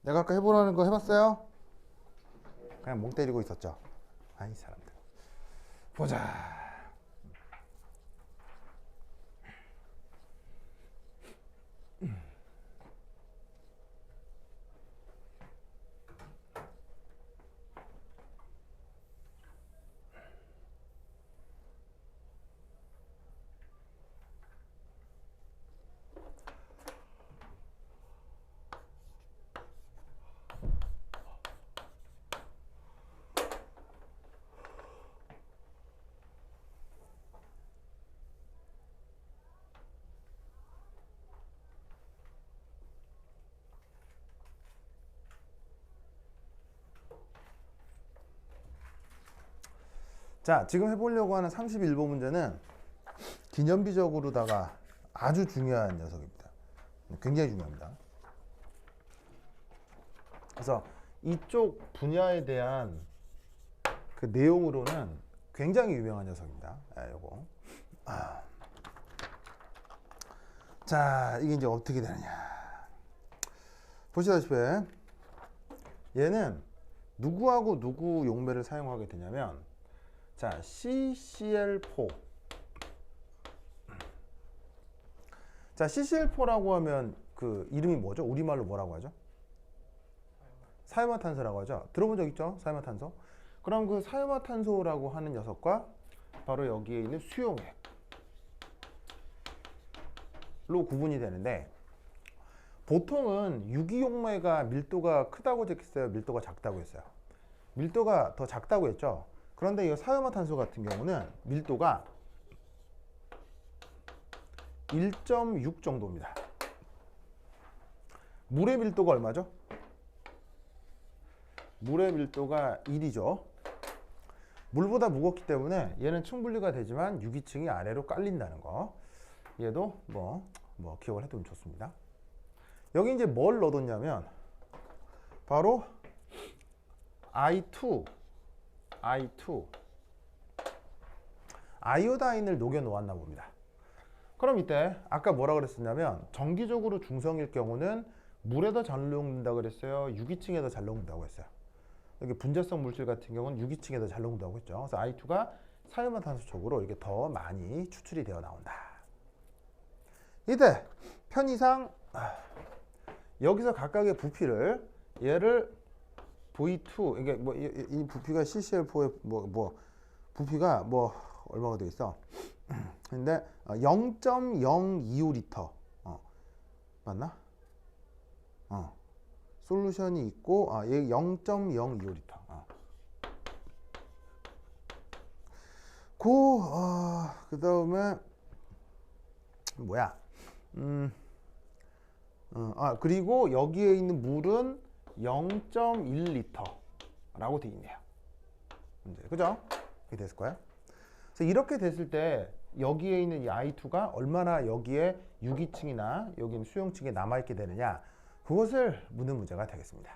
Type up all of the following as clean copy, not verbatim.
내가 아까 해보라는 거 해봤어요? 그냥 멍 때리고 있었죠. 아이 사람들. 보자. 자, 지금 해보려고 하는 31번 문제는 기념비적으로다가 아주 중요한 녀석입니다. 굉장히 중요합니다. 그래서 이쪽 분야에 대한 그 내용으로는 굉장히 유명한 녀석입니다. 요거. 자, 이게 이제 어떻게 되느냐. 보시다시피 얘는 누구하고 누구 용매를 사용하게 되냐면, 자, CCl4. 자, CCl4라고 하면 그 이름이 뭐죠? 우리말로 뭐라고 하죠? 사유마탄소라고 하죠. 들어본 적 있죠? 사유마탄소. 그럼 그 사유마탄소라고 하는 녀석과 바로 여기에 있는 수용액로 구분이 되는데, 보통은 유기용매가 밀도가 크다고 적혔어요? 밀도가 작다고 했어요? 밀도가 더 작다고 했죠? 그런데 이 사유마탄소 같은 경우는 밀도가 1.6 정도입니다. 물의 밀도가 얼마죠? 물의 밀도가 1이죠. 물보다 무겁기 때문에 얘는 충분리가 되지만 유기층이 아래로 깔린다는 거. 얘도 뭐 기억을 해두면 좋습니다. 여기 이제 뭘 넣어뒀냐면 바로 I2 아이오다인을 녹여 놓았나 봅니다. 그럼 이때 아까 뭐라 그랬었냐면 정기적으로 중성일 경우는 물에도 잘 녹는다 그랬어요? 유기층에도 잘 녹는다고 했어요? 여기 분자성 물질 같은 경우는 유기층에도 잘 녹는다고 했죠. 그래서 I2가 사유마탄소 쪽으로 이렇게 더 많이 추출이 되어 나온다. 이때 편의상 여기서 각각의 부피를, 얘를 V2, 이게 뭐 이 부피가 CCl4의 부피가 얼마가 돼 있어? 근데 0.025리터 맞나? 솔루션이 있고 얘 0.025리터. 그 다음에 뭐야? 그리고 여기에 있는 물은 0.1리터라고 되어 있네요. 그죠? 이렇게 됐을 거예요. 그래서 이렇게 됐을 때 여기에 있는 이 I2가 얼마나 여기에 유기층이나 여기 수용층에 남아있게 되느냐, 그것을 묻는 문제가 되겠습니다.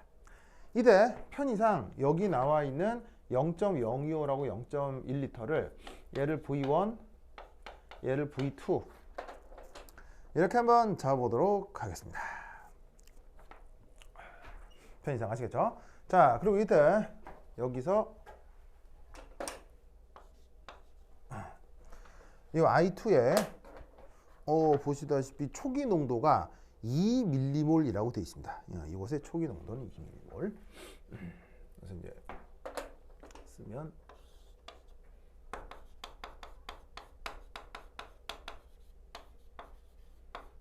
이때 편의상 여기 나와 있는 0.025라고 0.1리터를 얘를 V1, 얘를 V2 이렇게 한번 잡아보도록 하겠습니다. 편의상 아시겠죠? 자, 그리고 이때 여기서 이 I2에 보시다시피 초기 농도가 2mm몰이라고 되어 있습니다. 이곳의 초기 농도는 2mm몰. 그래서 이제 쓰면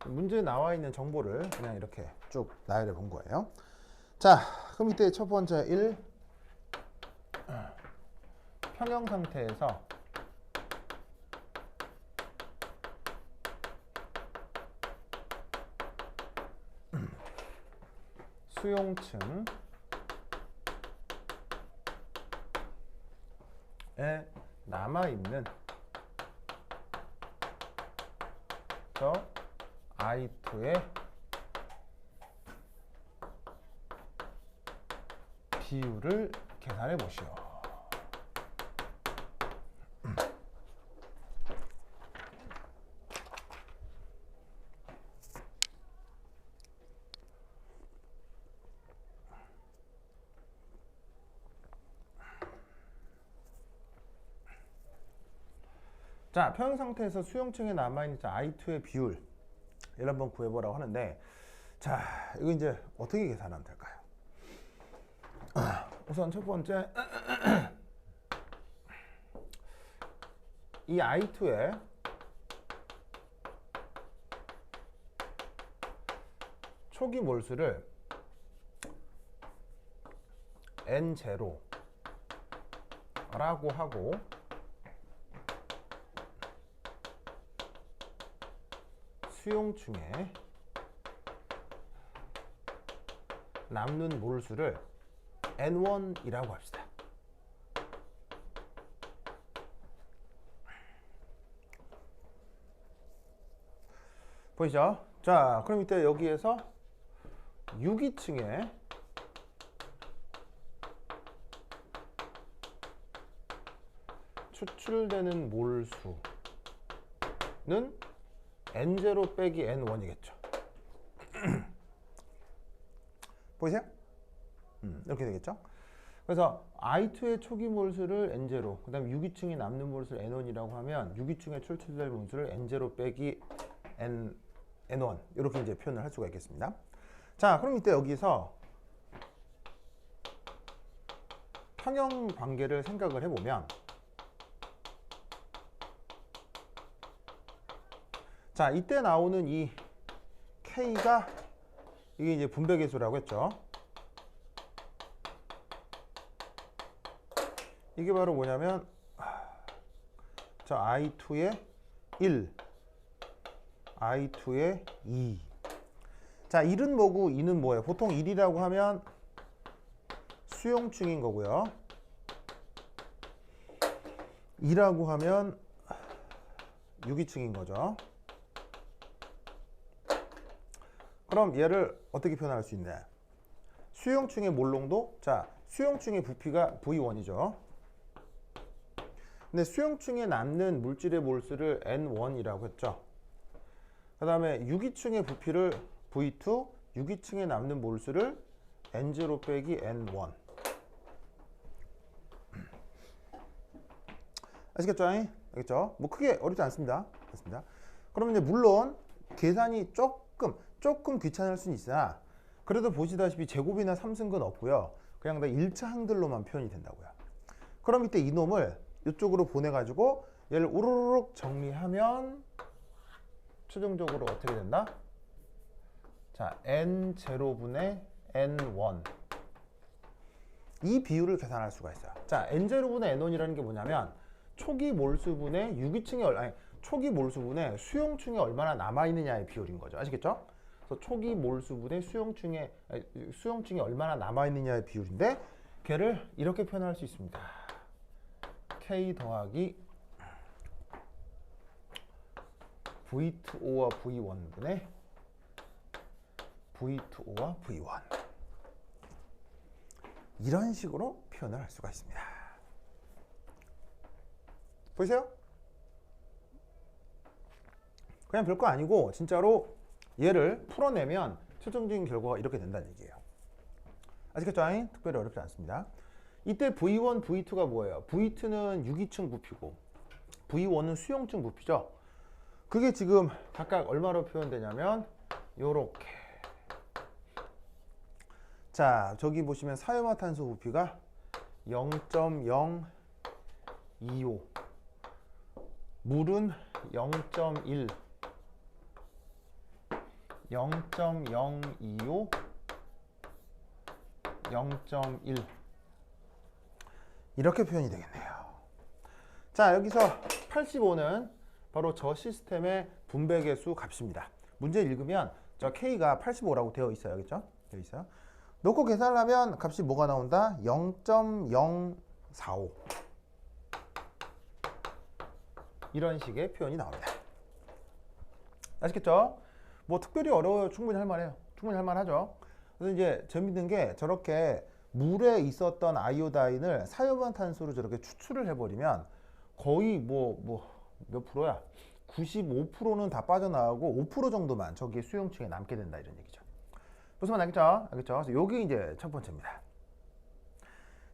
문제에 나와 있는 정보를 그냥 이렇게 쭉 나열해 본 거예요. 자, 그럼 이때 첫 번째 1, 평형 상태에서 수용층에 남아있는 저 I2의 비율을 계산해 보시오. 자, 평형 상태에서 수용층에 남아있는 I2의 비율 얘를 한번 구해보라고 하는데, 자, 이거 이제 어떻게 계산하면 될까요? 우선 첫 번째 이 I2의 초기 몰수를 N0라고 하고 수용층에 남는 몰수를 N1이라고 합시다. 보이죠? 자, 그럼 이때 여기에서 유기층에 추출되는 몰수는 N0 빼기 N1이겠죠. 보이세요? 이렇게 되겠죠. 그래서 I2의 초기 몰수를 N0, 그 다음에 유기층에 남는 몰수를 N1이라고 하면 유기층에 추출될 몰수를 N0 빼기 N1 이렇게 이제 표현을 할 수가 있겠습니다. 자, 그럼 이때 여기서 평형 관계를 생각을 해보면, 자, 이때 나오는 이 K가 이게 이제 분배계수라고 했죠. 이게 바로 뭐냐면, 자, I2의 1, I2의 2. 자, 1은 뭐고 2는 뭐예요? 보통 1이라고 하면 수용층인 거고요. 2라고 하면 유기층인 거죠. 그럼 얘를 어떻게 표현할 수 있냐? 수용층의 몰농도, 자, 수용층의 부피가 V1이죠. 근데 수용층에 남는 물질의 몰수를 N1이라고 했죠. 그 다음에 유기층의 부피를 V2, 유기층에 남는 몰수를 N0 빼기 N1. 아시겠죠? 알겠죠? 뭐 크게 어렵지 않습니다. 됐습니다. 그럼 이제 물론 계산이 조금 귀찮을 수는 있으나, 그래도 보시다시피 제곱이나 삼승근 없고요. 그냥 다 1차 항들로만 표현이 된다고요. 그럼 이때 이놈을 이쪽으로 보내가지고 얘를 우르르륵 정리하면 최종적으로 어떻게 된다? 자, N0분의 N1. 이 비율을 계산할 수가 있어요. 자, N0분의 N1이라는 게 뭐냐면 초기 몰수분의 초기 몰수분의 수용층에 얼마나 남아있느냐의 비율인 거죠. 아시겠죠? 그래서 초기 몰수분의 수용층에 얼마나 남아있느냐의 비율인데, 걔를 이렇게 표현할 수 있습니다. K 더하기 V2O와 V1분의 V2O와 V1. 이런 식으로 표현을 할 수가 있습니다. 보이세요? 그냥 별거 아니고 진짜로 얘를 풀어내면 최종적인 결과가 이렇게 된다는 얘기예요. 아시겠죠? 특별히 어렵지 않습니다. 이때 V1, V2가 뭐예요? V2는 유기층 부피고 V1은 수용층 부피죠. 그게 지금 각각 얼마로 표현되냐면 요렇게. 자, 저기 보시면 사유화탄소 부피가 0.025, 물은 0.1, 0.025, 0.1 이렇게 표현이 되겠네요. 자, 여기서 85는 바로 저 시스템의 분배계수 값입니다. 문제 읽으면 저 K가 85라고 되어 있어요. 그렇죠? 되어 있어요. 놓고 계산을 하면 값이 뭐가 나온다? 0.045 이런 식의 표현이 나옵니다. 아시겠죠? 뭐 특별히 어려워요. 충분히 할만해요. 충분히 할만하죠. 그래서 이제 재밌는 게 저렇게 물에 있었던 아이오다인을 사유화탄소로 저렇게 추출을 해버리면 거의 몇 프로야? 95%는 다 빠져나가고 5% 정도만 저기 수용층에 남게 된다 이런 얘기죠. 무슨 말 알겠죠? 알겠죠? 그래서 요게 이제 첫 번째입니다.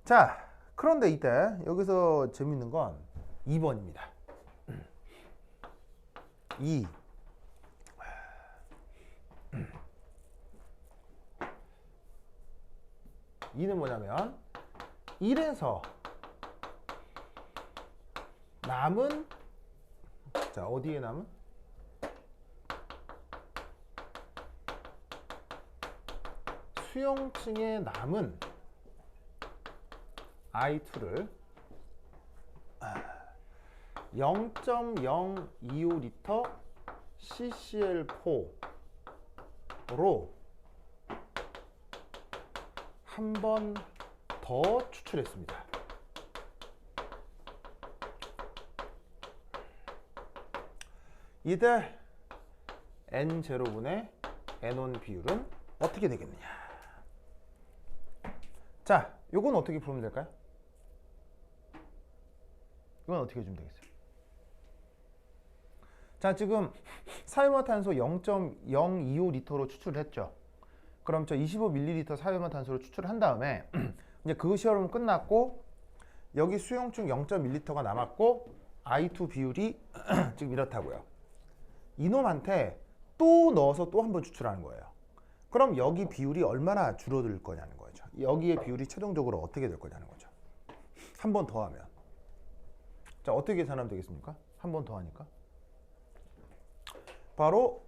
자, 그런데 이때 여기서 재밌는 건 2번입니다. 2 2는 뭐냐면 1에서 남은 자 어디에 남은 수용층에 남은 I2를 0.025리터 CCl4로 한 번 더 추출했습니다. 이때 N0분의 N1 비율은 어떻게 되겠느냐? 자, 요건 어떻게 풀면 될까요? 이건 어떻게 해주면 되겠어요? 자, 지금 사유화탄소 0.025리터로 추출을 했죠. 그럼 저 25ml 사유화탄소를 추출한 다음에 이제 그 시험은 끝났고 여기 수용층 0.1리터가 남았고 I2 비율이 지금 이렇다고요. 이놈한테 또 넣어서 또 한 번 추출하는 거예요. 그럼 여기 비율이 얼마나 줄어들 거냐는 거죠. 여기의 비율이 최종적으로 어떻게 될 거냐는 거죠. 한 번 더 하면. 자, 어떻게 계산하면 되겠습니까? 한 번 더 하니까. 바로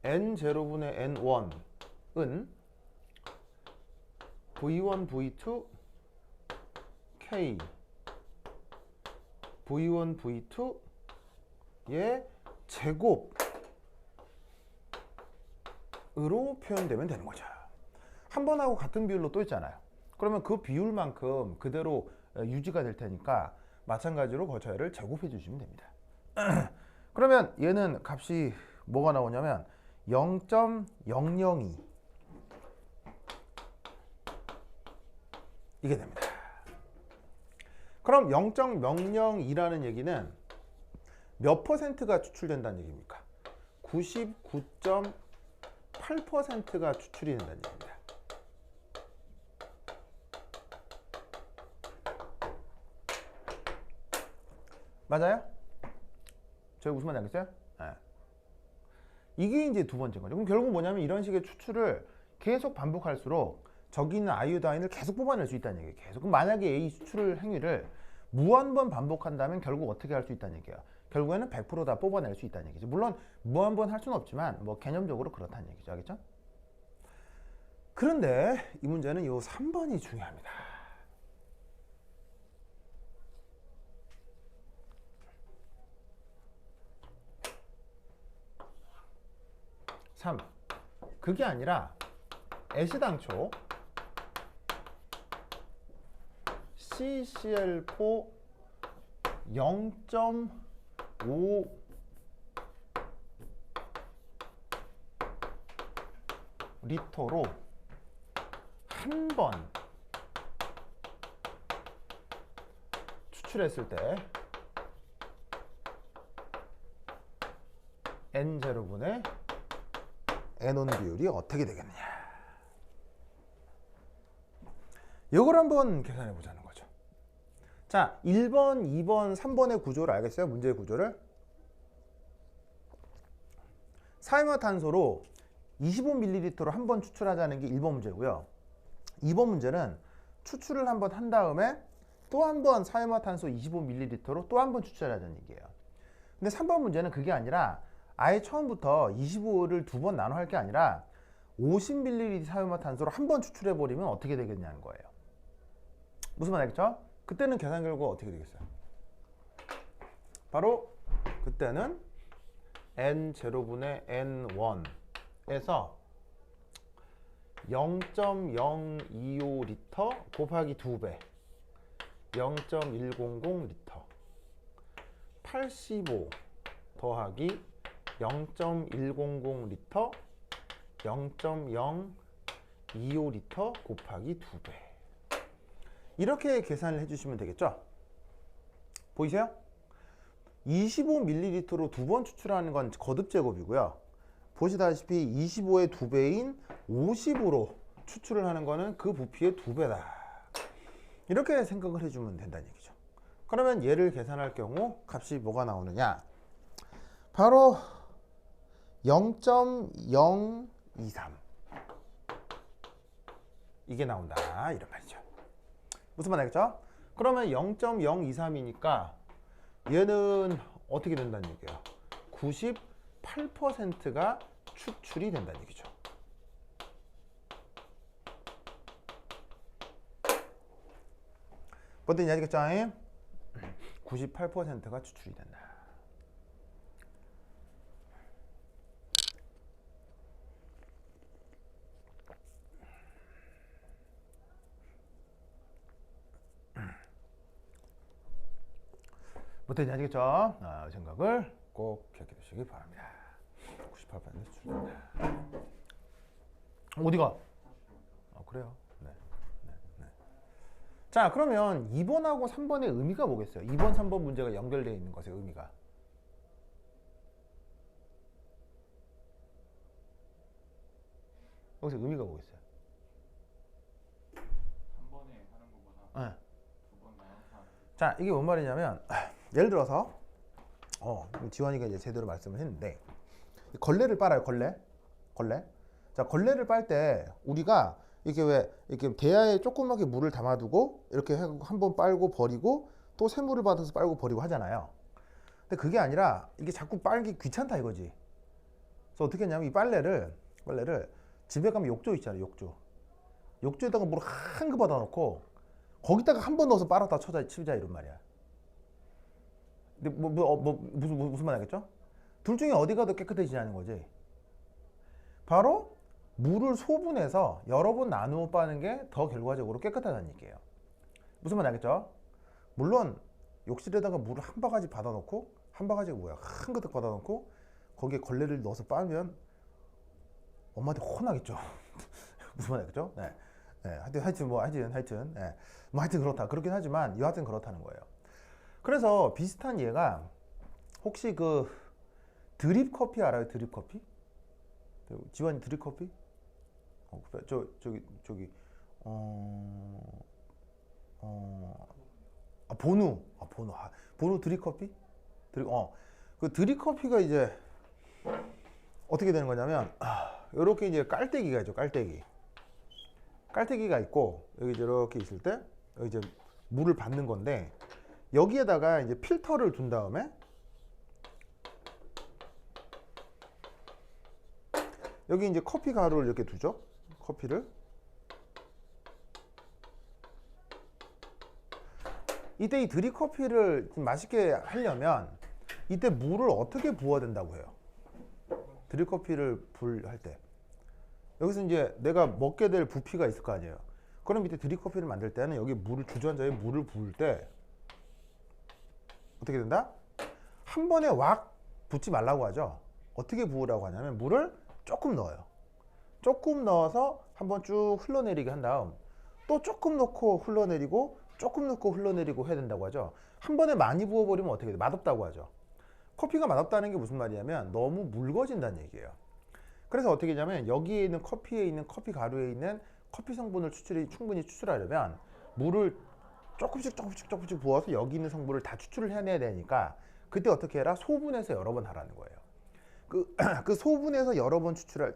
N0분의 N1은 V1, V2, K V1, V2의 제곱으로 표현되면 되는 거죠. 한 번하고 같은 비율로 또 있잖아요. 그러면 그 비율만큼 그대로 유지가 될 테니까 마찬가지로 거처열을 제곱해 주시면 됩니다. 그러면 얘는 값이 뭐가 나오냐면 0.002 이게 됩니다. 그럼 0.002라는 얘기는 몇 퍼센트가 추출된다는 얘기입니까? 99.8%가 추출이 된다는 얘기입니다. 맞아요? 저희 무슨 말인지 알겠어요? 네. 이게 이제 두 번째 거죠. 그럼 결국 뭐냐면 이런 식의 추출을 계속 반복할수록 저기 있는 아이오다인을 계속 뽑아낼 수 있다는 얘기예요. 계속. 그럼 만약에 A 추출 행위를 무한번 반복한다면 결국 어떻게 할 수 있다는 얘기예요. 결국에는 100% 다 뽑아낼 수 있다는 얘기죠. 물론 무한번 할 수는 없지만 뭐 개념적으로 그렇다는 얘기죠. 알겠죠? 그런데 이 문제는 이 3번이 중요합니다. 3. 그게 아니라 애시당초 CCl4 0.5 리터로 한 번 추출했을 때 N0분의 N1 비율이 어떻게 되겠느냐. 이걸 한번 계산해 보자는 거죠. 자, 1번, 2번, 3번의 구조를 알겠어요? 문제의 구조를. 사유화탄소로 25ml로 한 번 추출하자는 게 1번 문제고요. 2번 문제는 추출을 한 번 한 다음에 또 한 번 사유화탄소 25ml로 또 한 번 추출하자는 얘기예요. 근데 3번 문제는 그게 아니라 아예 처음부터 25를 두 번 나눠 할 게 아니라 50ml 사유화탄소로 한 번 추출해 버리면 어떻게 되겠냐는 거예요. 무슨 말 알겠죠? 그때는 계산 결과가 어떻게 되겠어요? 바로 그때는 N0분의 N1에서 0.025리터 곱하기 2배 0.100리터 85 더하기 0.100리터 0.025리터 곱하기 2배 이렇게 계산을 해주시면 되겠죠? 보이세요? 25ml로 두 번 추출하는 건 거듭 제곱이고요. 보시다시피 25의 2배인 50으로 추출을 하는 거는 그 부피의 2배다. 이렇게 생각을 해주면 된다는 얘기죠. 그러면 얘를 계산할 경우 값이 뭐가 나오느냐? 바로 0.023 이게 나온다 이런 말이죠. 무슨 말 알겠죠? 그러면 0.023이니까 얘는 어떻게 된다는 얘기예요? 98%가 추출이 된다는 얘기죠. 뭔지 알겠죠? 98%가 추출이 된다. 뭔지 알겠죠? 생각을 꼭 기억해 두시기 바랍니다. 98% 추출된다. 어디가? 그래요. 네. 자, 그러면 2번하고 3번의 의미가 뭐겠어요? 2번, 3번 문제가 연결되어 있는 것의 의미가. 여기서 의미가 뭐겠어요? 한 번에 하는 것보다 네. 두 번 나눠서 하는 게. 자, 이게 뭔 말이냐면 예를 들어서 지원이가 이제 제대로 말씀을 했는데 걸레를 빨아요. 걸레. 자, 걸레를 빨 때 우리가 이게 왜 이렇게 대야에 조그맣게 물을 담아두고 이렇게 한번 빨고 버리고 또 새물을 받아서 빨고 버리고 하잖아요. 근데 그게 아니라 이게 자꾸 빨기 귀찮다 이거지. 그래서 어떻게 했냐면 이 빨래를 집에 가면 욕조 있잖아요. 욕조에다가 물을 한급 받아놓고 거기다가 한 번 넣어서 빨았다 치자 이런 말이야. 근데 무슨 말 하겠죠? 둘 중에 어디가 더 깨끗해지냐는 거지. 바로 물을 소분해서 여러 번 나누어 빠는 게 더 결과적으로 깨끗하다는 얘기예요. 무슨 말 알겠죠? 물론 욕실에다가 물을 한 바가지 받아놓고 한 바가지가 뭐야? 한 그릇 받아놓고 거기에 걸레를 넣어서 빨면 엄마한테 혼나겠죠. 무슨 말 알겠죠? 네. 하여튼 그렇다. 그렇긴 하지만 여하튼 그렇다는 거예요. 그래서 비슷한 예가 혹시 그 드립 커피 알아요? 드립 커피? 지원이 드립 커피? 보누 드립 커피? 그 드립 커피가 이제 어떻게 되는 거냐면 이렇게 이제 깔때기가 있죠. 깔때기가 있고 여기 이렇게 있을 때 여기 이제 물을 받는 건데 여기에다가 이제 필터를 둔 다음에 여기 이제 커피 가루를 이렇게 두죠. 커피를 이때 이 드립 커피를 좀 맛있게 하려면 이때 물을 어떻게 부어야 된다고 해요? 드립 커피를 불할 때 여기서 이제 내가 먹게 될 부피가 있을 거 아니에요. 그럼 밑에 드립 커피를 만들 때는 여기 물을 주전자에 물을 부을 때 어떻게 된다? 한 번에 왁 붓지 말라고 하죠. 어떻게 부으라고 하냐면 물을 조금 넣어요. 조금 넣어서 한번 쭉 흘러내리게 한 다음 또 조금 넣고 흘러내리고 조금 넣고 흘러내리고 해야 된다고 하죠. 한 번에 많이 부어버리면 어떻게 돼? 맛없다고 하죠. 커피가 맛없다는 게 무슨 말이냐면 너무 mul거진다는 얘기예요. 그래서 어떻게 하냐면 여기에 있는 커피에 있는 커피 가루에 있는 커피 성분을 충분히 추출하려면 물을 조금씩 부어서 여기 있는 성분을 다 추출을 해내야 되니까 그때 어떻게 해라? 소분해서 여러 번 하라는 거예요. 그 소분해서 여러 번 추출할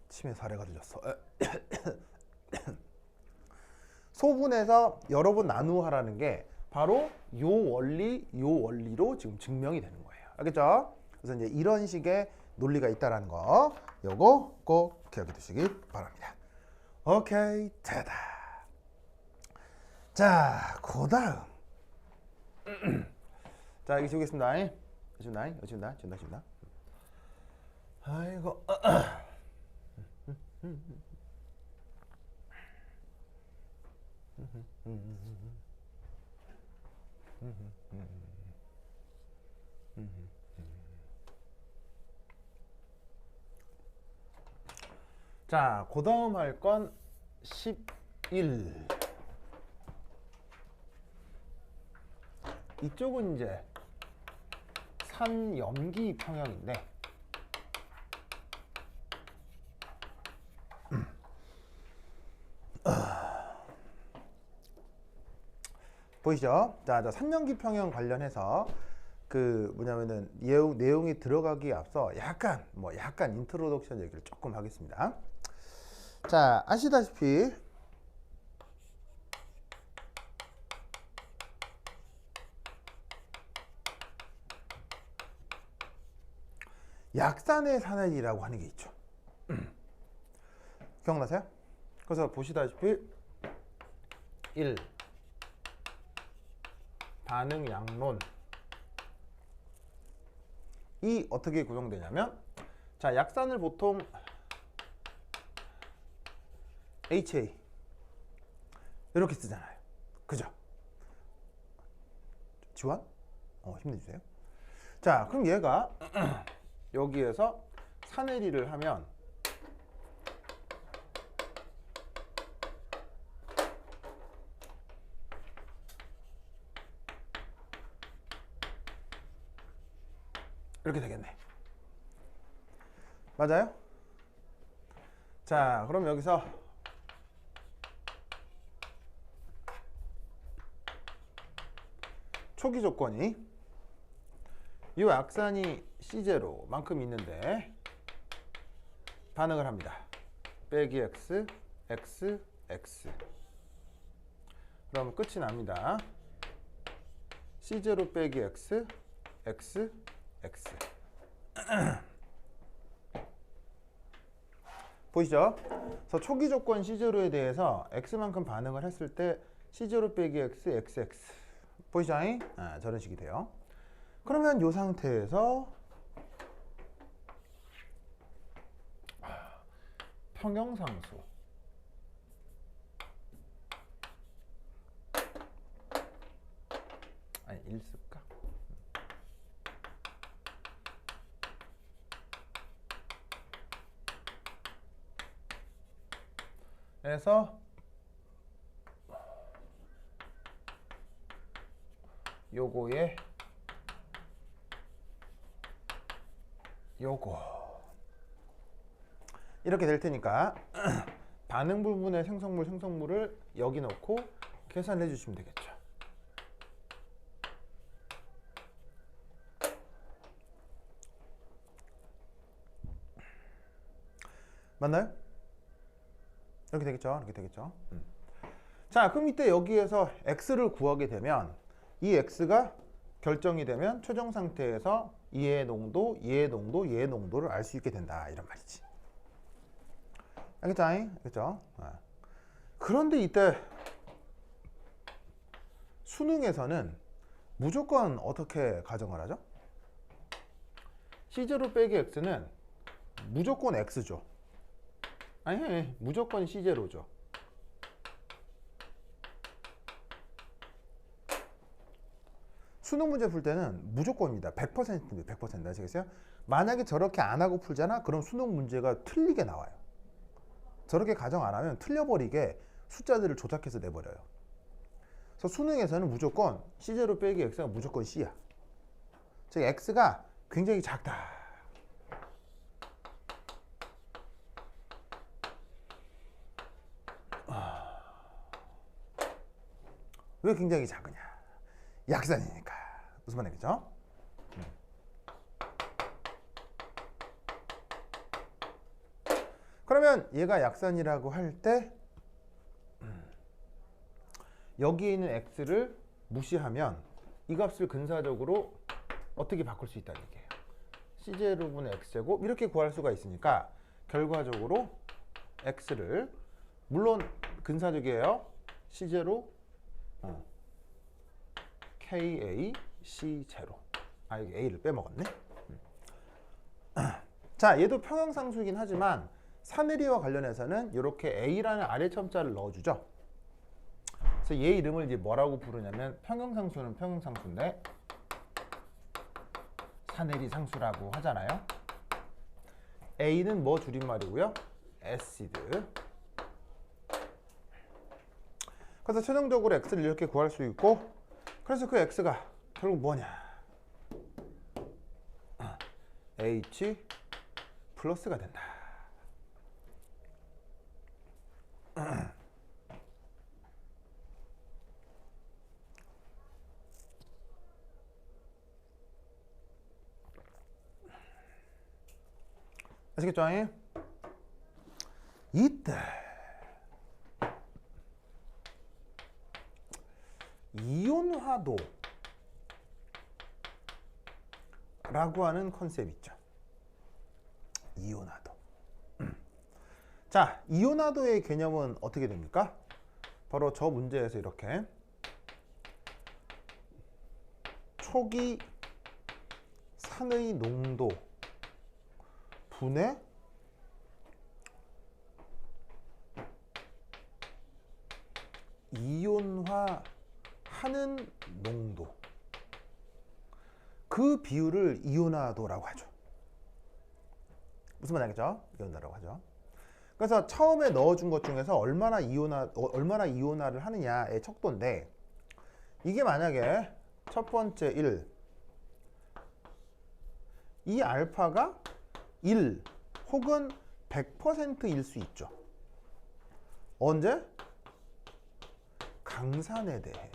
침에 사례가 들렸어. 소분해서 여러 번 나누어 하라는 게 바로 요 원리로 지금 증명이 되는 거예요. 알겠죠? 그래서 이제 이런 식의 논리가 있다라는 거 요거 꼭 기억해 두시기 바랍니다. 오케이, 됐다. 자, 그다음 자, 여기 지우겠습니다. 지운다. 아이고. 자, 그 다음 할 건 11. 이쪽은 이제 산염기 평형인데 보이시죠? 자, 3년기 평형 관련해서 그 뭐냐면은 내용이 들어가기에 앞서 약간 인트로덕션 얘기를 조금 하겠습니다. 자, 아시다시피 약산의 산액이라고 하는 게 있죠. 기억나세요? 그래서 보시다시피 1. 반응 양론. 이 어떻게 구성되냐면, 자, 약산을 보통 HA 이렇게 쓰잖아요. 그죠? 지원? 힘내주세요. 자, 그럼 얘가 여기에서 산에리를 하면 이렇게 되겠네. 맞아요? 자, 그럼 여기서 초기 조건이 이 약산이 C0만큼 있는데 반응을 합니다. 빼기 X, X, X. 그럼 끝이 납니다. C0 빼기 X, X, X. 보이시죠? 그래서 초기 조건 C0에 대해서 X만큼 반응을 했을 때 C0 빼기 X, XX. 보이시죠? 저런 식이 돼요. 그러면 이 상태에서 평형상수 아니 1 쓸까? 그래서 요거에 요거 이렇게 될 테니까 반응 부분의 생성물을 여기 넣고 계산해 주시면 되겠죠. 맞나요? 이렇게 되겠죠. 이렇게 되겠죠. 자, 그럼 이때 여기에서 x를 구하게 되면 이 x가 결정이 되면 최종 상태에서 얘의 농도, 얘의 농도, 얘의 농도를 알 수 있게 된다, 이런 말이지. 알겠죠? 알겠죠? 그런데 이때 수능에서는 무조건 어떻게 가정을 하죠? C0 빼기 x는 무조건 x죠. 아니, 무조건 C0죠. 수능 문제 풀 때는 무조건입니다. 100%입니다. 100%. 아시겠어요? 만약에 저렇게 안 하고 풀잖아? 그럼 수능 문제가 틀리게 나와요. 저렇게 가정 안 하면 틀려버리게 숫자들을 조작해서 내버려요. 그래서 수능에서는 무조건 C0 빼기 X가 무조건 C야. 즉 X가 굉장히 작다. 왜 굉장히 작으냐? 약산이니까. 무슨 말이겠죠? 그러면 얘가 약산이라고 할 때 여기에 있는 x를 무시하면 이 값을 근사적으로 어떻게 바꿀 수 있다는 얘기예요. C0분의 x제곱 이렇게 구할 수가 있으니까 결과적으로 x를 물론 근사적이에요. C0 KA C0. 여기 A를 빼먹었네. 자, 얘도 평형상수이긴 하지만 산에리와 관련해서는 이렇게 A라는 아래 첨자를 넣어주죠. 그래서 얘 이름을 이제 뭐라고 부르냐면 평형상수는 평형상수인데 산에리 상수라고 하잖아요. A는 뭐 줄임말이고요? 에시드. 그래서 최종적으로 x를 이렇게 구할 수 있고, 그래서 그 x가 결국 뭐냐? H 플러스가 된다. 아시겠죠? 이때 이온화도라고 하는 컨셉 있죠. 이온화도. 자, 이온화도의 개념은 어떻게 됩니까? 바로 저 문제에서 이렇게 초기 산의 농도 분의 이온화하는 농도, 그 비율을 이온화도라고 하죠. 무슨 말인지 알겠죠? 이온화라고 하죠. 그래서 처음에 넣어준 것 중에서 얼마나 이온화를 하느냐의 척도인데, 이게 만약에 첫 번째 1, 이 알파가 1 혹은 100%일 수 있죠. 언제? 강산에 대해.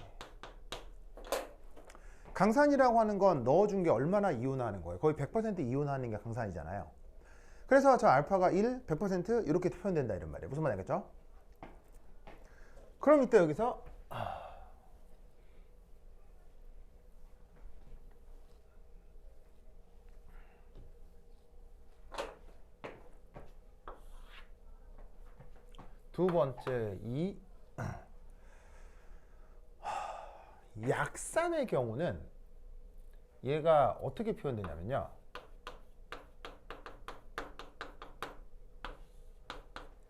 강산이라고 하는 건 넣어준 게 얼마나 이온화하는 거예요. 거의 100% 이온화하는 게 강산이잖아요. 그래서 저 알파가 1, 100% 이렇게 표현된다 이런 말이에요. 무슨 말인지 알겠죠? 그럼 이때 여기서 두 번째 이 약산의 경우는 얘가 어떻게 표현되냐면요.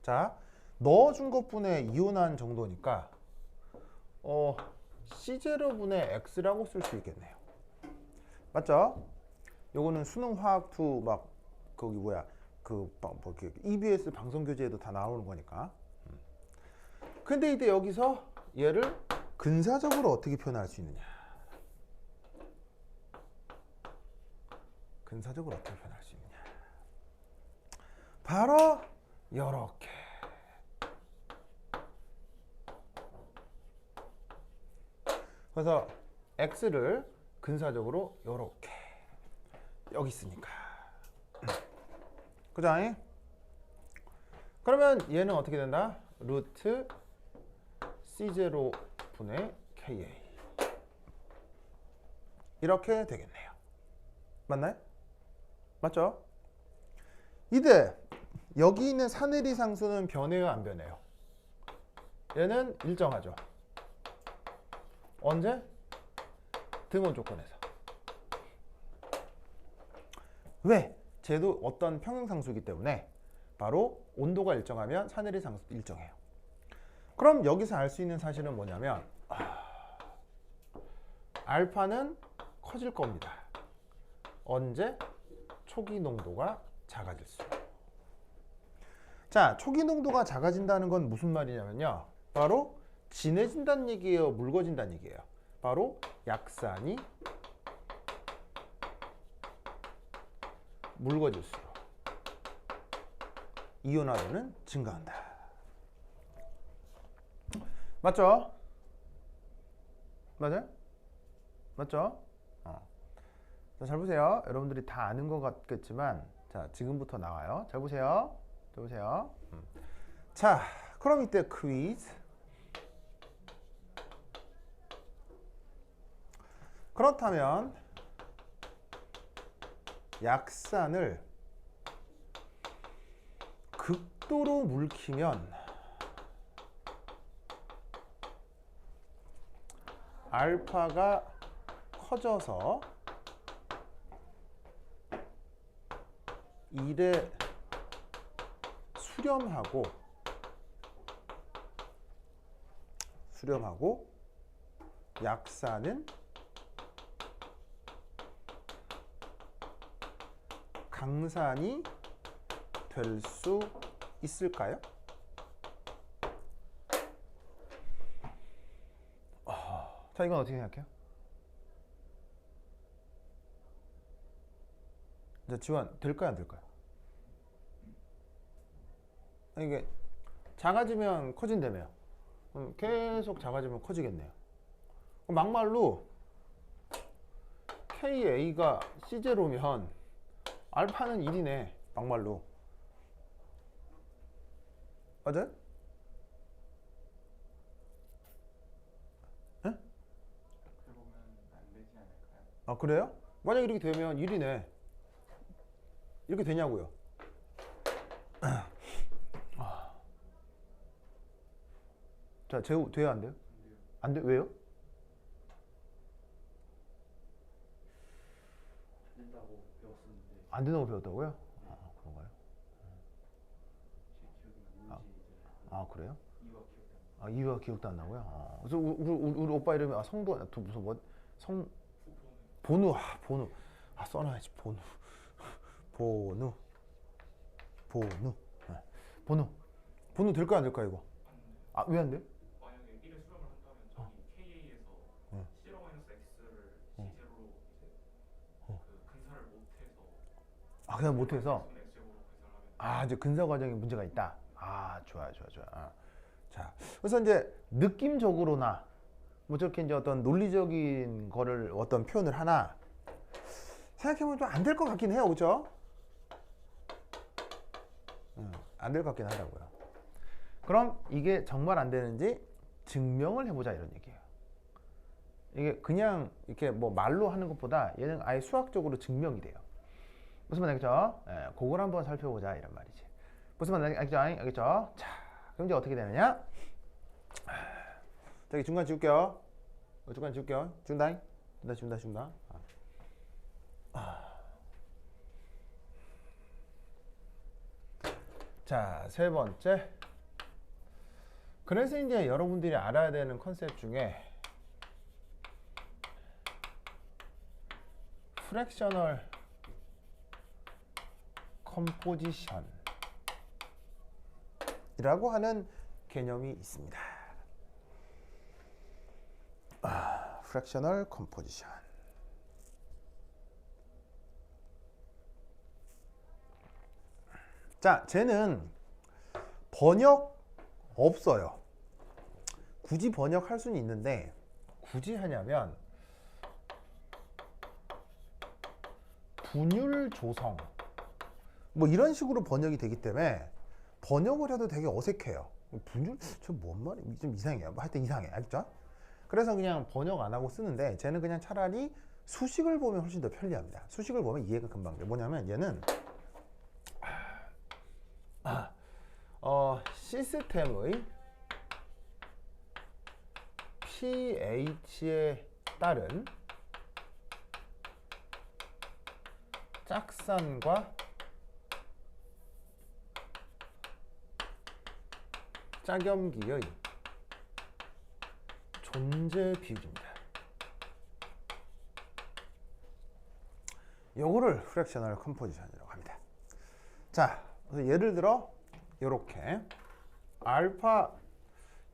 자, 넣어준 것분의 이온한 정도니까 C0분의 X라고 쓸 수 있겠네요. 맞죠? 요거는 수능 화학 2 막 거기 뭐야 EBS 방송교재에도 다 나오는 거니까. 근데 이때 여기서 얘를 근사적으로 어떻게 표현할 수 있느냐? 근사적으로 어떻게 표현할 수 있느냐? 바로 요렇게. 그래서 x를 근사적으로 요렇게 여기 있으니까. 그죠? 그러면 얘는 어떻게 된다? 루트 C0분의 KA 이렇게 되겠네요. 맞나요? 맞죠? 이때 여기 있는 산해리 상수는 변해요, 안 변해요? 얘는 일정하죠. 언제? 등원 조건에서. 왜? 쟤도 어떤 평형상수이기 때문에 바로 온도가 일정하면 산해리 상수도 일정해요. 그럼 여기서 알 수 있는 사실은 뭐냐면 알파는 커질 겁니다. 언제? 초기 농도가 작아질수록. 자, 초기 농도가 작아진다는 건 무슨 말이냐면요. 바로 진해진다는 얘기예요, 묽어진다는 얘기예요. 바로 약산이 묽어질수록 이온화도는 증가한다. 맞죠? 맞아요? 맞죠? 자, 잘 보세요. 여러분들이 다 아는 것 같겠지만, 자, 지금부터 나와요. 잘 보세요. 잘 보세요. 자, 그럼 이때 퀴즈. 그렇다면 약산을 극도로 묽히면 알파가 커져서 1에 수렴하고 약산은 강산이 될 수 있을까요? 자, 이건 어떻게 생각해요? 이제 지원 될까요, 안 될까요? 이게 작아지면 커진다며요. 계속 작아지면 커지겠네요. 막말로 KA가 C0면 알파는 1이네. 막말로. 맞아요? 예? 그렇게 보면 안 되지 않을까요? 아 그래요? 만약 이렇게 되면 1이네. 이렇게 되냐고요? 자, 돼요 안 돼요? 근데요. 안 돼? 왜요? 안 된다고 배웠었는데 안 된다고 배웠다고요? 아, 그런가요? 제 기억이 아. 뭔지 이제 아 그래요? 이유가 기억이 안 나요. 아 이유가 기억도 안 나고요? 그래서 우리 오빠 이름이 성도 무슨 뭐 성 후보는 본우 써놔야지 본우 본우 본우 네. 본우 될까 안 될까 이거? 안 돼요. 아 왜 안 돼? 만약에 1에 수렴을 한다면 저기 KA에서 어. C0-X를 어. C0로 이제 어. 그 근사를 못해서 아 그냥 못해서 X제곱으로 계산을 하면 아 이제 근사 과정에 문제가 있다. 아 좋아요. 자 그래서 이제 느낌적으로나 뭐 저렇게 이제 어떤 논리적인 거를 어떤 표현을 하나 생각해보면 좀 안 될 것 같긴 해요, 그렇죠? 안 될 것 같긴 하다고요. 그럼 이게 정말 안 되는지 증명을 해보자 이런 얘기예요. 이게 그냥 이렇게 뭐 말로 하는 것보다 얘는 아예 수학적으로 증명이 돼요. 무슨 말이겠죠? 예, 그걸 한번 살펴보자 이런 말이지. 무슨 말이겠죠? 알겠죠? 자, 그럼 이제 어떻게 되느냐? 저기 중간 지울게요. 중간 지울게요. 지운다. 자, 세 번째. 그래서 이제 여러분들이 알아야 되는 컨셉 중에 프랙셔널 컴포지션 이라고 하는 개념이 있습니다. 프랙셔널 컴포지션. 자, 쟤는 번역 없어요. 굳이 번역할 수는 있는데 굳이 하냐면 분율 조성 뭐 이런 식으로 번역이 되기 때문에 번역을 해도 되게 어색해요. 분율? 저 뭔 말이 좀 이상해요. 뭐 하여튼 이상해. 알겠죠? 그래서 그냥 번역 안 하고 쓰는데 쟤는 그냥 차라리 수식을 보면 훨씬 더 편리합니다. 수식을 보면 이해가 금방 돼. 뭐냐면 얘는 시스템의 pH에 따른 짝산과 짝염기의 존재 비율입니다. 요거를 프랙셔널 컴포지션이라고 합니다. 자, 그래서 예를 들어 요렇게 알파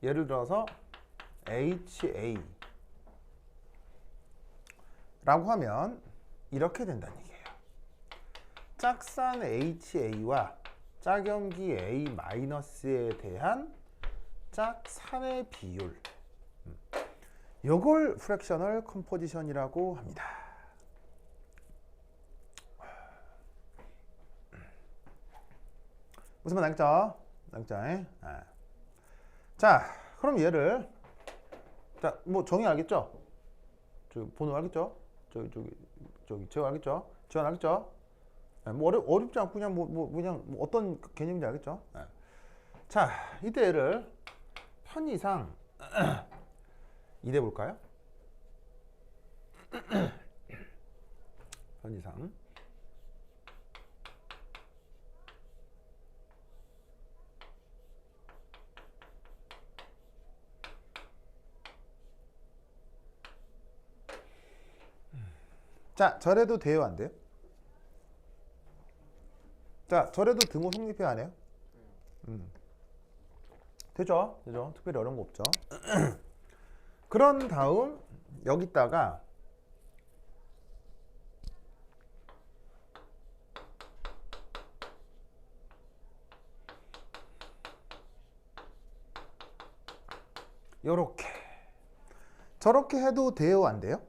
예를 들어서 HA 라고 하면 이렇게 된다는 얘기예요. 짝산 HA와 짝염기 A-에 대한 짝산의 비율 요걸 프랙셔널 컴포지션이라고 합니다. 무슨 말 알겠죠? 자, 그럼 얘를 자, 뭐 정의 알겠죠? 저기 번호 알겠죠? 저기 제어 알겠죠? 지원 알겠죠? 네, 뭐 어렵지 않고 그냥 그냥 뭐 어떤 개념인지 알겠죠? 네. 자, 이때 얘를 편의상 이대 볼까요? 편의상 자, 저래도 돼요, 안 돼요? 자, 저래도 등호 성립해야 안 해요? 되죠? 특별히 어려운 거 없죠? 그런 다음 여기다가 요렇게 저렇게 해도 돼요, 안 돼요?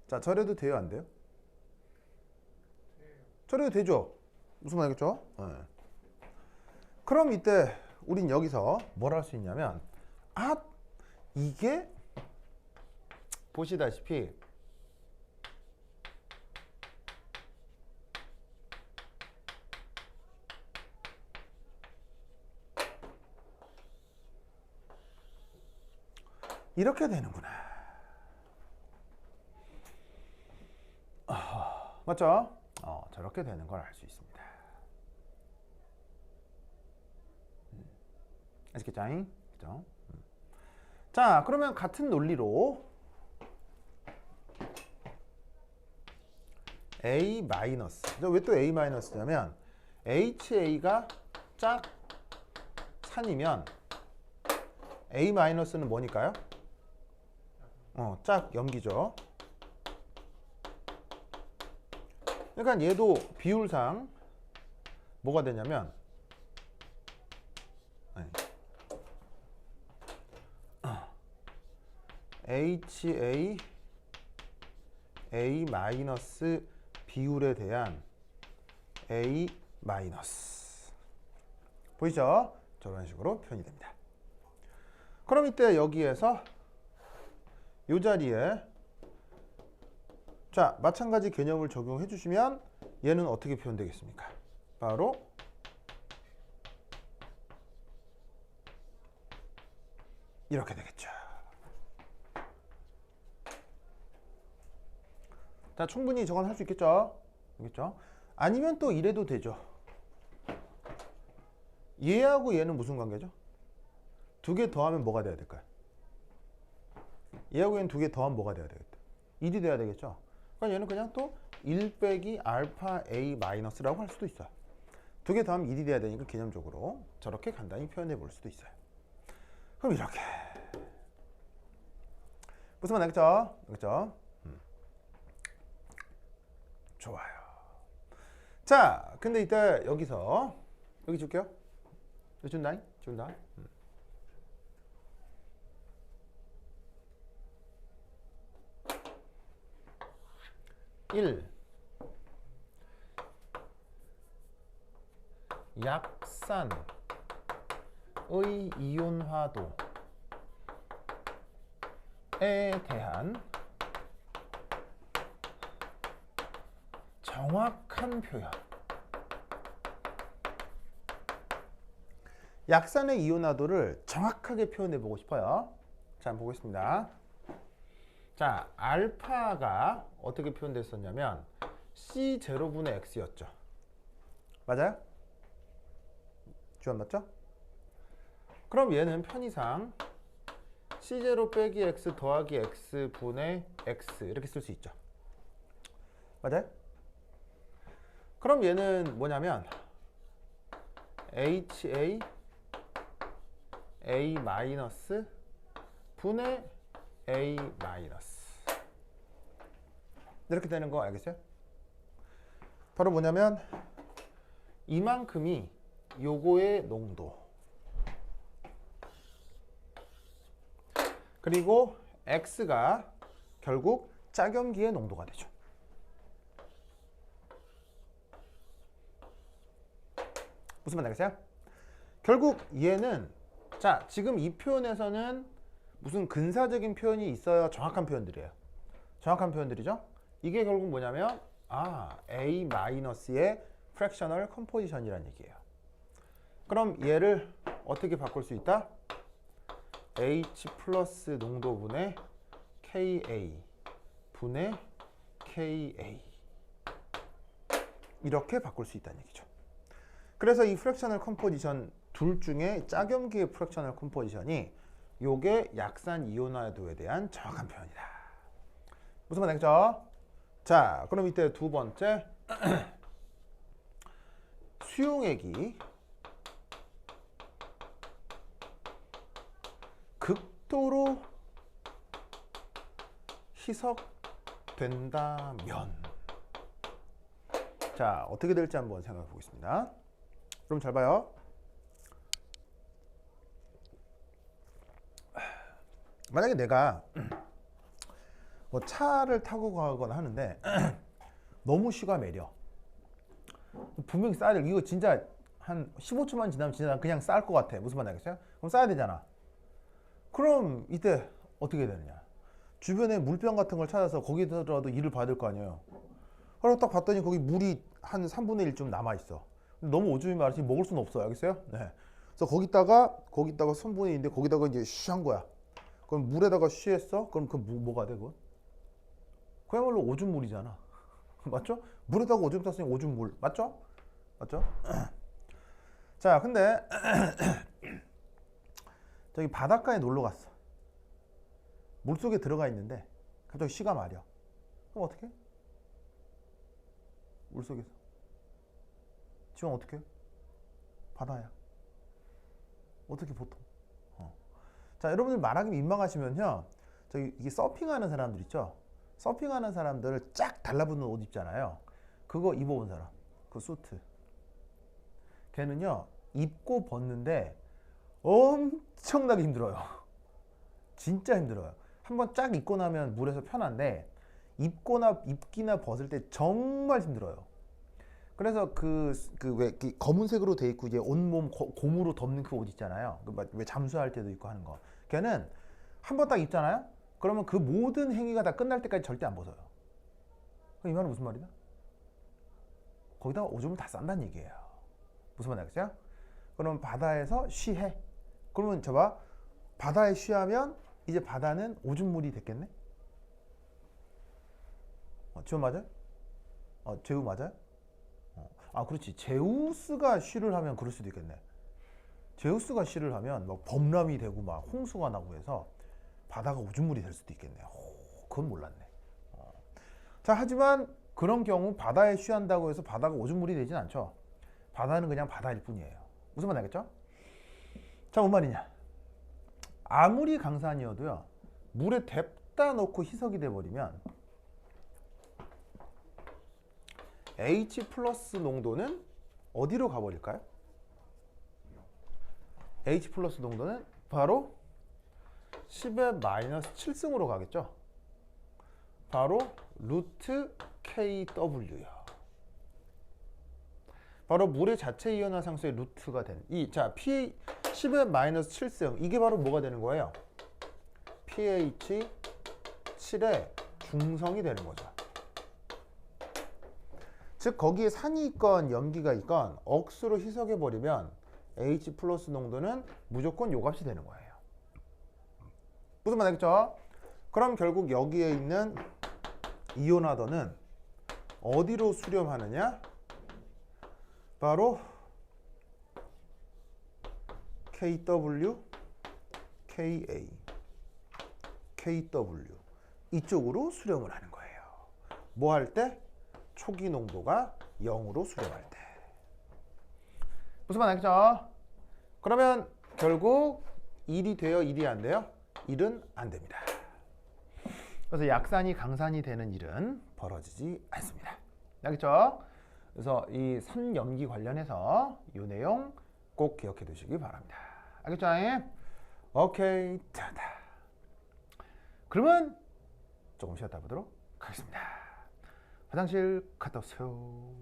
자, 저래도 돼요, 안 돼요? 저래도 되죠? 무슨 말이겠죠? 네. 그럼 이때 우린 여기서 뭘 할 수 있냐면 이게 보시다시피 이렇게 되는구나. 맞죠? 저렇게 되는 걸 알 수 있습니다. 아시겠죠? 그죠? 자, 그러면 같은 논리로 A 마이너스. 왜 또 A 마이너스냐면 HA가 짝 산이면 A 마이너스는 뭐니까요? 짝 염기죠. 그러니까 얘도 비율상 뭐가 되냐면 HA A 마이너스 비율에 대한 A 마이너스. 보이죠? 저런 식으로 표현이 됩니다. 그럼 이때 여기에서 이 자리에 자, 마찬가지 개념을 적용해 주시면 얘는 어떻게 표현되겠습니까? 바로 이렇게 되겠죠. 자, 충분히 저건 할 수 있겠죠? 알겠죠? 아니면 또 이래도 되죠. 얘하고 얘는 무슨 관계죠? 두 개 더하면 뭐가 돼야 될까요? 얘하고 얘는 두 개 더하면 뭐가 돼야 되겠다? 1이 돼야 되겠죠? 그러니까 얘는 그냥 또 1 빼기 알파 A 마이너스라고 할 수도 있어요. 두 개 더하면 1이 돼야 되니까 개념적으로 저렇게 간단히 표현해 볼 수도 있어요. 그럼 이렇게. 무슨 말 알겠죠? 알겠죠? 좋아요. 자, 근데 이때 여기서 여기 줄게요. 준다. 1. 약산의 이온화도에 대한 정확한 표현. 약산의 이온화도를 정확하게 표현해 보고 싶어요. 자, 한번 보겠습니다. 자, 알파가 어떻게 표현됐었냐면 C0분의 X였죠. 맞아요? 주안 맞죠? 그럼 얘는 편의상 C0 빼기 X 더하기 X 분의 X 이렇게 쓸 수 있죠. 맞아요? 그럼 얘는 뭐냐면 HA A 마이너스 분의 A 마이너스 이렇게 되는 거 알겠어요? 바로 뭐냐면 이만큼이 요거의 농도 그리고 X가 결국 짝염기의 농도가 되죠. 무슨 말 알겠어요? 결국 얘는 자, 지금 이 표현에서는 무슨 근사적인 표현이 있어야 정확한 표현들이에요. 정확한 표현들이죠. 이게 결국 뭐냐면 A-의 프랙셔널 컴포지션이라는 얘기예요. 그럼 얘를 어떻게 바꿀 수 있다? H 플러스 농도분의 KA 분의 KA 이렇게 바꿀 수 있다는 얘기죠. 그래서 이 프랙셔널 컴포지션 둘 중에 짝염기의 프랙셔널 컴포지션이 요게 약산 이온화도에 대한 정확한 표현이다. 무슨 말 알겠죠? 자, 그럼 이때 두 번째 수용액이 극도로 희석된다면 자, 어떻게 될지 한번 생각해 보겠습니다. 그럼 잘 봐요. 만약에 내가 뭐 차를 타고 가거나 하는데 너무 쉬가 매려. 분명히 써야 돼. 이거 진짜 한 15초만 지나면 진짜 그냥 쌀 것 같아. 무슨 말인지 알겠어요? 그럼 싸야 되잖아. 그럼 이때 어떻게 되느냐? 주변에 물병 같은 걸 찾아서 거기서라도 일을 봐야 될 거 아니에요. 그리고 딱 봤더니 거기 물이 한 3분의 1 좀 남아 있어. 너무 오줌이 많아서 먹을 수는 없어요. 알겠어요? 네. 그래서 거기다가 3분의 1인데 거기다가 이제 쉬한 거야. 그럼 물에다가 쉬했어? 그럼 그 뭐가 돼, 그건? 그야말로 오줌물이잖아. 맞죠? 물에다가 오줌 쌌으니 오줌물. 맞죠? 맞죠? 자, 근데 저기 바닷가에 놀러 갔어. 물속에 들어가 있는데 갑자기 쉬가 마려. 그럼 어떻게 해? 물속에서. 지금 어떻게 해? 바다야. 어떻게 보통? 자, 여러분들 말하기 민망하시면요. 저기 이게 서핑하는 사람들 있죠? 서핑하는 사람들 쫙 달라붙는 옷 입잖아요. 그거 입어본 사람. 그 수트. 걔는요. 입고 벗는데 엄청나게 힘들어요. 진짜 힘들어요. 한번 쫙 입고 나면 물에서 편한데 입기나 벗을 때 정말 힘들어요. 그래서 왜 검은색으로 돼 있고 이제 온몸 고무로 덮는 그 옷 있잖아요. 왜 잠수할 때도 입고 하는 거. 걔는 한 번 딱 입잖아요. 그러면 그 모든 행위가 다 끝날 때까지 절대 안 벗어요. 그럼 이 말은 무슨 말이다? 거기다가 오줌을 다 싼다는 얘기예요. 무슨 말인지 알겠어요? 그럼 바다에서 쉬해. 그러면 저봐, 바다에 쉬하면 이제 바다는 오줌물이 됐겠네? 지금 맞아요? 제우 맞아요? 그렇지. 제우스가 쉬를 하면 그럴 수도 있겠네. 제우스가 쉬를 하면 막 범람이 되고 막 홍수가 나고 해서 바다가 오줌물이 될 수도 있겠네. 그건 몰랐네. 자, 하지만 그런 경우 바다에 쉬한다고 해서 바다가 오줌물이 되진 않죠. 바다는 그냥 바다일 뿐이에요. 무슨 말 알겠죠? 자, 뭔 말이냐? 아무리 강산이어도요, 물에 뎁다 놓고 희석이 돼버리면 H 플러스 농도는 어디로 가버릴까요? H 플러스 농도는 바로 10의 마이너스 7승으로 가겠죠. 바로 루트 KW요. 바로 물의 자체 이온화상수의 루트가 되는 자, P 10의 마이너스 7승, 이게 바로 뭐가 되는 거예요? pH 7의 중성이 되는 거죠. 즉 거기에 산이 있건 염기가 있건 억수로 희석해 버리면 H 플러스 농도는 무조건 요 값이 되는 거예요. 무슨 말 알겠죠? 그럼 결국 여기에 있는 이온화도는 어디로 수렴하느냐? 바로 KW, KA, KW 이쪽으로 수렴을 하는 거예요. 뭐 할 때? 초기 농도가 0으로 수렴할 때. 무슨 말 알겠죠? 그러면 결국 1이 돼요? 1이 안 돼요? 1은 안 됩니다. 그래서 약산이 강산이 되는 일은 벌어지지 않습니다. 알겠죠? 그래서 이 선염기 관련해서 이 내용 꼭 기억해 두시기 바랍니다. 알겠죠? 오케이. 자다. 그러면 조금 쉬었다 보도록 하겠습니다. 화장실 갔다 오세요.